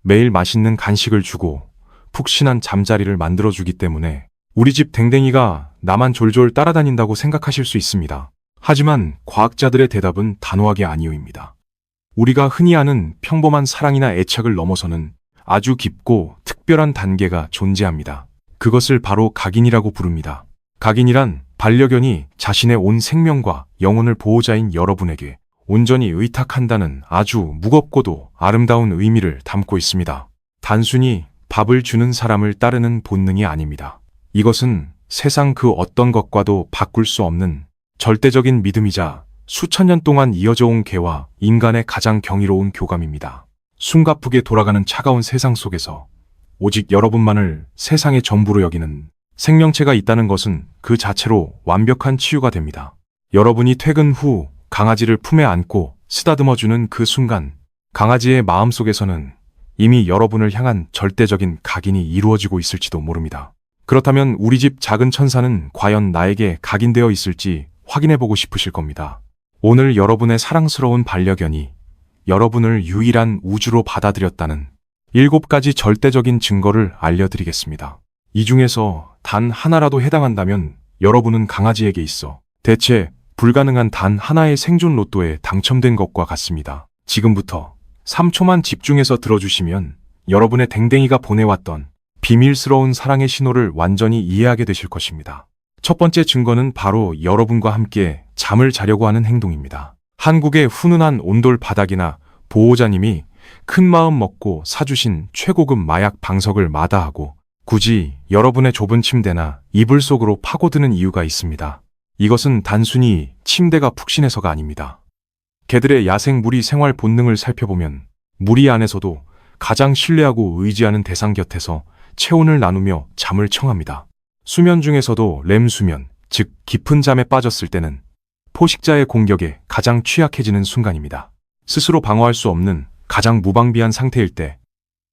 매일 맛있는 간식을 주고 푹신한 잠자리를 만들어주기 때문에 우리 집 댕댕이가 나만 졸졸 따라다닌다고 생각하실 수 있습니다. 하지만 과학자들의 대답은 단호하게 아니오입니다. 우리가 흔히 아는 평범한 사랑이나 애착을 넘어서는 아주 깊고 특별한 단계가 존재합니다. 그것을 바로 각인이라고 부릅니다. 각인이란 반려견이 자신의 온 생명과 영혼을 보호자인 여러분에게 온전히 의탁한다는 아주 무겁고도 아름다운 의미를 담고 있습니다. 단순히 밥을 주는 사람을 따르는 본능이 아닙니다. 이것은 세상 그 어떤 것과도 바꿀 수 없는 절대적인 믿음이자 수천 년 동안 이어져 온 개와 인간의 가장 경이로운 교감입니다. 숨가쁘게 돌아가는 차가운 세상 속에서 오직 여러분만을 세상의 전부로 여기는 생명체가 있다는 것은 그 자체로 완벽한 치유가 됩니다. 여러분이 퇴근 후 강아지를 품에 안고 쓰다듬어주는 그 순간, 강아지의 마음속에서는 이미 여러분을 향한 절대적인 각인이 이루어지고 있을지도 모릅니다. 그렇다면 우리 집 작은 천사는 과연 나에게 각인되어 있을지 확인해보고 싶으실 겁니다. 오늘 여러분의 사랑스러운 반려견이 여러분을 유일한 우주로 받아들였다는 7가지 절대적인 증거를 알려드리겠습니다. 이 중에서 단 하나라도 해당한다면 여러분은 강아지에게 있어 대체 불가능한 단 하나의 생존 로또에 당첨된 것과 같습니다. 지금부터 3초만 집중해서 들어주시면 여러분의 댕댕이가 보내왔던 비밀스러운 사랑의 신호를 완전히 이해하게 되실 것입니다. 첫 번째 증거는 바로 여러분과 함께 잠을 자려고 하는 행동입니다. 한국의 훈훈한 온돌 바닥이나 보호자님이 큰 마음 먹고 사주신 최고급 마약 방석을 마다하고 굳이 여러분의 좁은 침대나 이불 속으로 파고드는 이유가 있습니다. 이것은 단순히 침대가 푹신해서가 아닙니다. 개들의 야생 무리 생활 본능을 살펴보면 무리 안에서도 가장 신뢰하고 의지하는 대상 곁에서 체온을 나누며 잠을 청합니다. 수면 중에서도 렘수면, 즉 깊은 잠에 빠졌을 때는 포식자의 공격에 가장 취약해지는 순간입니다. 스스로 방어할 수 없는 가장 무방비한 상태일 때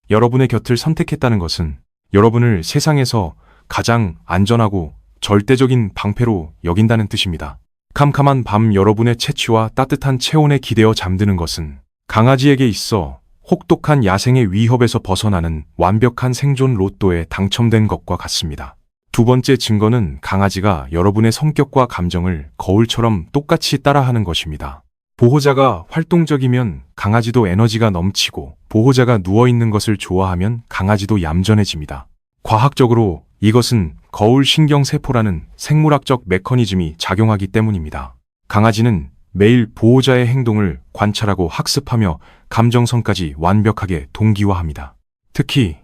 여러분의 곁을 선택했다는 것은 여러분을 세상에서 가장 안전하고 절대적인 방패로 여긴다는 뜻입니다. 캄캄한 밤 여러분의 채취와 따뜻한 체온에 기대어 잠드는 것은 강아지에게 있어 혹독한 야생의 위협에서 벗어나는 완벽한 생존 로또에 당첨된 것과 같습니다. 두 번째 증거는 강아지가 여러분의 성격과 감정을 거울처럼 똑같이 따라하는 것입니다. 보호자가 활동적이면 강아지도 에너지가 넘치고 보호자가 누워있는 것을 좋아하면 강아지도 얌전해집니다. 과학적으로 이것은 거울 신경세포라는 생물학적 메커니즘이 작용하기 때문입니다. 강아지는 매일 보호자의 행동을 관찰하고 학습하며 감정선까지 완벽하게 동기화합니다. 특히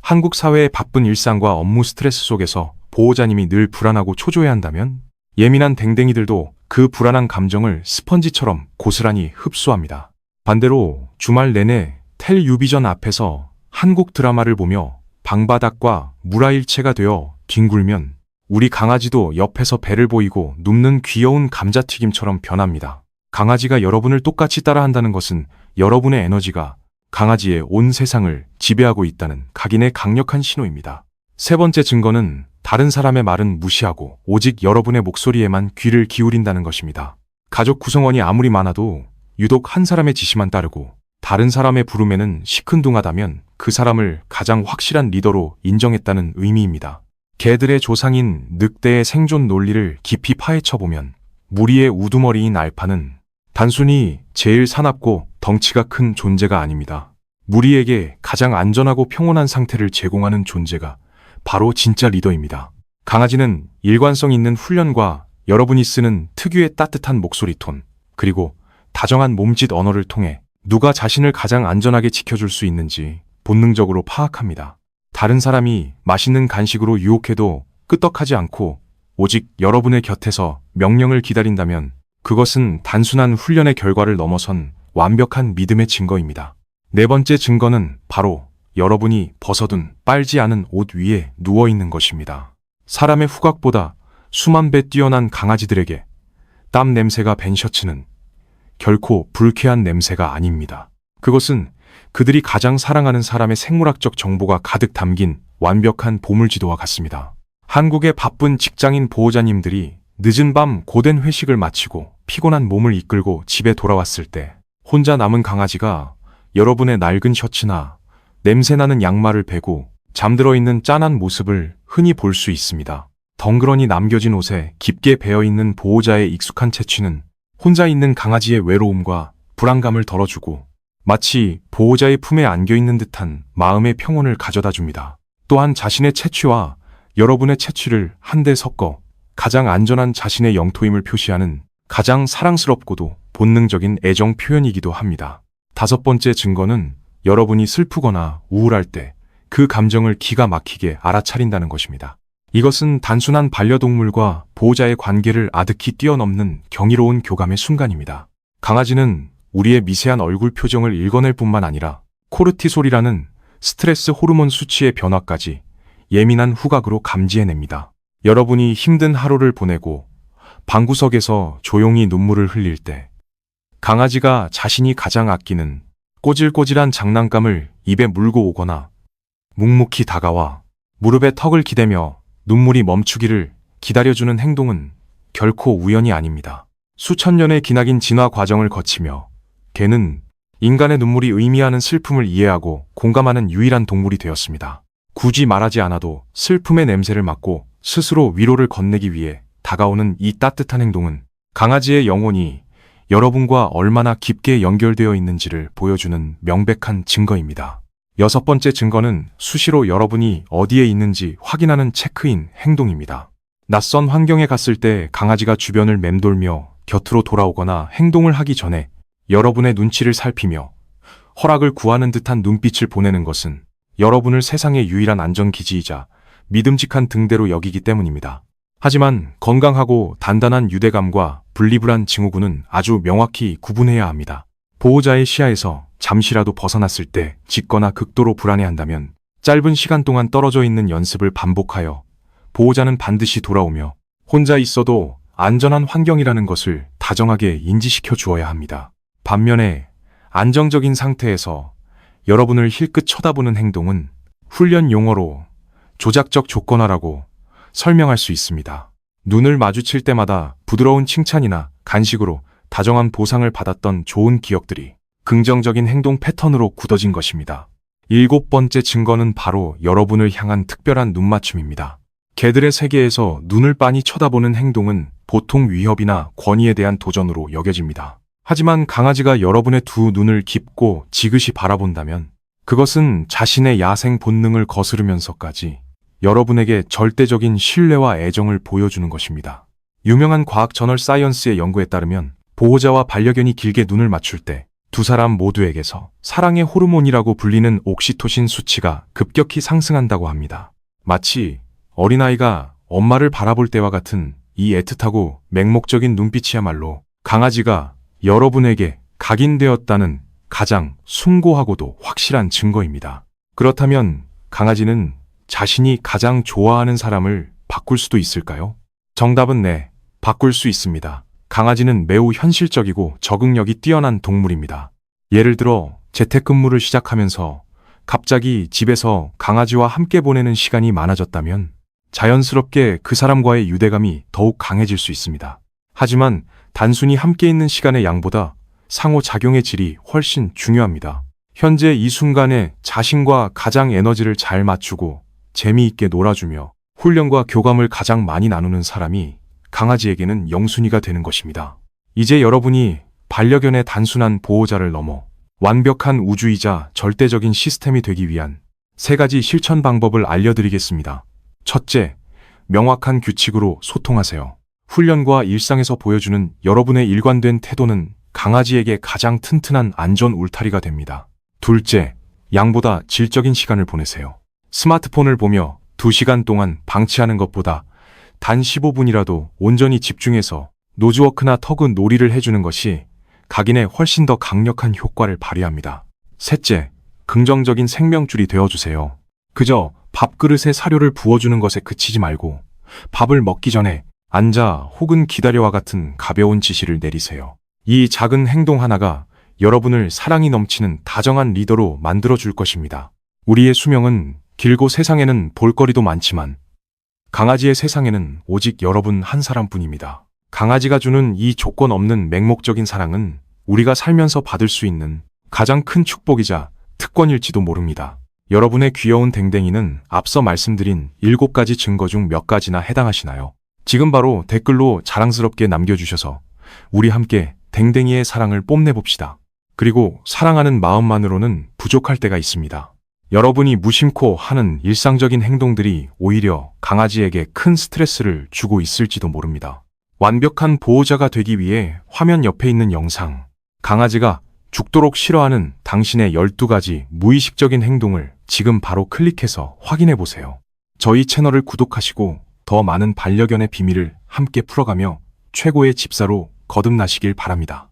한국 사회의 바쁜 일상과 업무 스트레스 속에서 보호자님이 늘 불안하고 초조해한다면 예민한 댕댕이들도 그 불안한 감정을 스펀지처럼 고스란히 흡수합니다. 반대로 주말 내내 텔레비전 앞에서 한국 드라마를 보며 방바닥과 물화일체가 되어 뒹굴면 우리 강아지도 옆에서 배를 보이고 눕는 귀여운 감자튀김처럼 변합니다. 강아지가 여러분을 똑같이 따라한다는 것은 여러분의 에너지가 강아지의 온 세상을 지배하고 있다는 각인의 강력한 신호입니다. 세 번째 증거는 다른 사람의 말은 무시하고 오직 여러분의 목소리에만 귀를 기울인다는 것입니다. 가족 구성원이 아무리 많아도 유독 한 사람의 지시만 따르고 다른 사람의 부름에는 시큰둥하다면 그 사람을 가장 확실한 리더로 인정했다는 의미입니다. 개들의 조상인 늑대의 생존 논리를 깊이 파헤쳐보면 무리의 우두머리인 알파는 단순히 제일 사납고 덩치가 큰 존재가 아닙니다. 무리에게 가장 안전하고 평온한 상태를 제공하는 존재가 바로 진짜 리더입니다. 강아지는 일관성 있는 훈련과 여러분이 쓰는 특유의 따뜻한 목소리 톤, 그리고 다정한 몸짓 언어를 통해 누가 자신을 가장 안전하게 지켜줄 수 있는지 본능적으로 파악합니다. 다른 사람이 맛있는 간식으로 유혹해도 끄떡하지 않고 오직 여러분의 곁에서 명령을 기다린다면 그것은 단순한 훈련의 결과를 넘어선 완벽한 믿음의 증거입니다. 네 번째 증거는 바로 여러분이 벗어둔 빨지 않은 옷 위에 누워있는 것입니다. 사람의 후각보다 수만 배 뛰어난 강아지들에게 땀 냄새가 밴 셔츠는 결코 불쾌한 냄새가 아닙니다. 그것은 그들이 가장 사랑하는 사람의 생물학적 정보가 가득 담긴 완벽한 보물지도와 같습니다. 한국의 바쁜 직장인 보호자님들이 늦은 밤 고된 회식을 마치고 피곤한 몸을 이끌고 집에 돌아왔을 때 혼자 남은 강아지가 여러분의 낡은 셔츠나 냄새나는 양말을 베고 잠들어 있는 짠한 모습을 흔히 볼 수 있습니다. 덩그러니 남겨진 옷에 깊게 배어있는 보호자의 익숙한 채취는 혼자 있는 강아지의 외로움과 불안감을 덜어주고 마치 보호자의 품에 안겨있는 듯한 마음의 평온을 가져다 줍니다. 또한 자신의 채취와 여러분의 채취를 한데 섞어 가장 안전한 자신의 영토임을 표시하는 가장 사랑스럽고도 본능적인 애정 표현이기도 합니다. 다섯 번째 증거는 여러분이 슬프거나 우울할 때 그 감정을 기가 막히게 알아차린다는 것입니다. 이것은 단순한 반려동물과 보호자의 관계를 아득히 뛰어넘는 경이로운 교감의 순간입니다. 강아지는 우리의 미세한 얼굴 표정을 읽어낼 뿐만 아니라 코르티솔이라는 스트레스 호르몬 수치의 변화까지 예민한 후각으로 감지해냅니다. 여러분이 힘든 하루를 보내고 방구석에서 조용히 눈물을 흘릴 때 강아지가 자신이 가장 아끼는 꼬질꼬질한 장난감을 입에 물고 오거나 묵묵히 다가와 무릎에 턱을 기대며 눈물이 멈추기를 기다려주는 행동은 결코 우연이 아닙니다. 수천 년의 기나긴 진화 과정을 거치며 개는 인간의 눈물이 의미하는 슬픔을 이해하고 공감하는 유일한 동물이 되었습니다. 굳이 말하지 않아도 슬픔의 냄새를 맡고 스스로 위로를 건네기 위해 다가오는 이 따뜻한 행동은 강아지의 영혼이 여러분과 얼마나 깊게 연결되어 있는지를 보여주는 명백한 증거입니다. 여섯 번째 증거는 수시로 여러분이 어디에 있는지 확인하는 체크인 행동입니다. 낯선 환경에 갔을 때 강아지가 주변을 맴돌며 곁으로 돌아오거나 행동을 하기 전에 여러분의 눈치를 살피며 허락을 구하는 듯한 눈빛을 보내는 것은 여러분을 세상의 유일한 안전기지이자 믿음직한 등대로 여기기 때문입니다. 하지만 건강하고 단단한 유대감과 분리불안 증후군은 아주 명확히 구분해야 합니다. 보호자의 시야에서 잠시라도 벗어났을 때 짖거나 극도로 불안해한다면 짧은 시간 동안 떨어져 있는 연습을 반복하여 보호자는 반드시 돌아오며 혼자 있어도 안전한 환경이라는 것을 다정하게 인지시켜 주어야 합니다. 반면에 안정적인 상태에서 여러분을 힐끗 쳐다보는 행동은 훈련 용어로 조작적 조건화라고 설명할 수 있습니다. 눈을 마주칠 때마다 부드러운 칭찬이나 간식으로 다정한 보상을 받았던 좋은 기억들이 긍정적인 행동 패턴으로 굳어진 것입니다. 일곱 번째 증거는 바로 여러분을 향한 특별한 눈맞춤입니다. 개들의 세계에서 눈을 빤히 쳐다보는 행동은 보통 위협이나 권위에 대한 도전으로 여겨집니다. 하지만 강아지가 여러분의 두 눈을 깊고 지그시 바라본다면 그것은 자신의 야생 본능을 거스르면서까지 여러분에게 절대적인 신뢰와 애정을 보여주는 것입니다. 유명한 과학 저널 사이언스의 연구에 따르면 보호자와 반려견이 길게 눈을 맞출 때 두 사람 모두에게서 사랑의 호르몬이라고 불리는 옥시토신 수치가 급격히 상승한다고 합니다. 마치 어린아이가 엄마를 바라볼 때와 같은 이 애틋하고 맹목적인 눈빛이야말로 강아지가 여러분에게 각인되었다는 가장 숭고하고도 확실한 증거입니다. 그렇다면 강아지는 자신이 가장 좋아하는 사람을 바꿀 수도 있을까요? 정답은 네, 바꿀 수 있습니다. 강아지는 매우 현실적이고 적응력이 뛰어난 동물입니다. 예를 들어 재택근무를 시작하면서 갑자기 집에서 강아지와 함께 보내는 시간이 많아졌다면 자연스럽게 그 사람과의 유대감이 더욱 강해질 수 있습니다. 하지만 단순히 함께 있는 시간의 양보다 상호작용의 질이 훨씬 중요합니다. 현재 이 순간에 자신과 가장 에너지를 잘 맞추고 재미있게 놀아주며 훈련과 교감을 가장 많이 나누는 사람이 강아지에게는 영순이가 되는 것입니다. 이제 여러분이 반려견의 단순한 보호자를 넘어 완벽한 우주이자 절대적인 시스템이 되기 위한 세 가지 실천 방법을 알려드리겠습니다. 첫째, 명확한 규칙으로 소통하세요. 훈련과 일상에서 보여주는 여러분의 일관된 태도는 강아지에게 가장 튼튼한 안전 울타리가 됩니다. 둘째, 양보다 질적인 시간을 보내세요. 스마트폰을 보며 2시간 동안 방치하는 것보다 단 15분이라도 온전히 집중해서 노즈워크나 터그 놀이를 해주는 것이 각인에 훨씬 더 강력한 효과를 발휘합니다. 셋째, 긍정적인 생명줄이 되어주세요. 그저 밥그릇에 사료를 부어주는 것에 그치지 말고 밥을 먹기 전에 앉아 혹은 기다려와 같은 가벼운 지시를 내리세요. 이 작은 행동 하나가 여러분을 사랑이 넘치는 다정한 리더로 만들어줄 것입니다. 우리의 수명은 길고 세상에는 볼거리도 많지만 강아지의 세상에는 오직 여러분 한 사람뿐입니다. 강아지가 주는 이 조건 없는 맹목적인 사랑은 우리가 살면서 받을 수 있는 가장 큰 축복이자 특권일지도 모릅니다. 여러분의 귀여운 댕댕이는 앞서 말씀드린 7가지 증거 중 몇 가지나 해당하시나요? 지금 바로 댓글로 자랑스럽게 남겨주셔서 우리 함께 댕댕이의 사랑을 뽐내봅시다. 그리고 사랑하는 마음만으로는 부족할 때가 있습니다. 여러분이 무심코 하는 일상적인 행동들이 오히려 강아지에게 큰 스트레스를 주고 있을지도 모릅니다. 완벽한 보호자가 되기 위해 화면 옆에 있는 영상, 강아지가 죽도록 싫어하는 당신의 12가지 무의식적인 행동을 지금 바로 클릭해서 확인해 보세요. 저희 채널을 구독하시고 더 많은 반려견의 비밀을 함께 풀어가며 최고의 집사로 거듭나시길 바랍니다.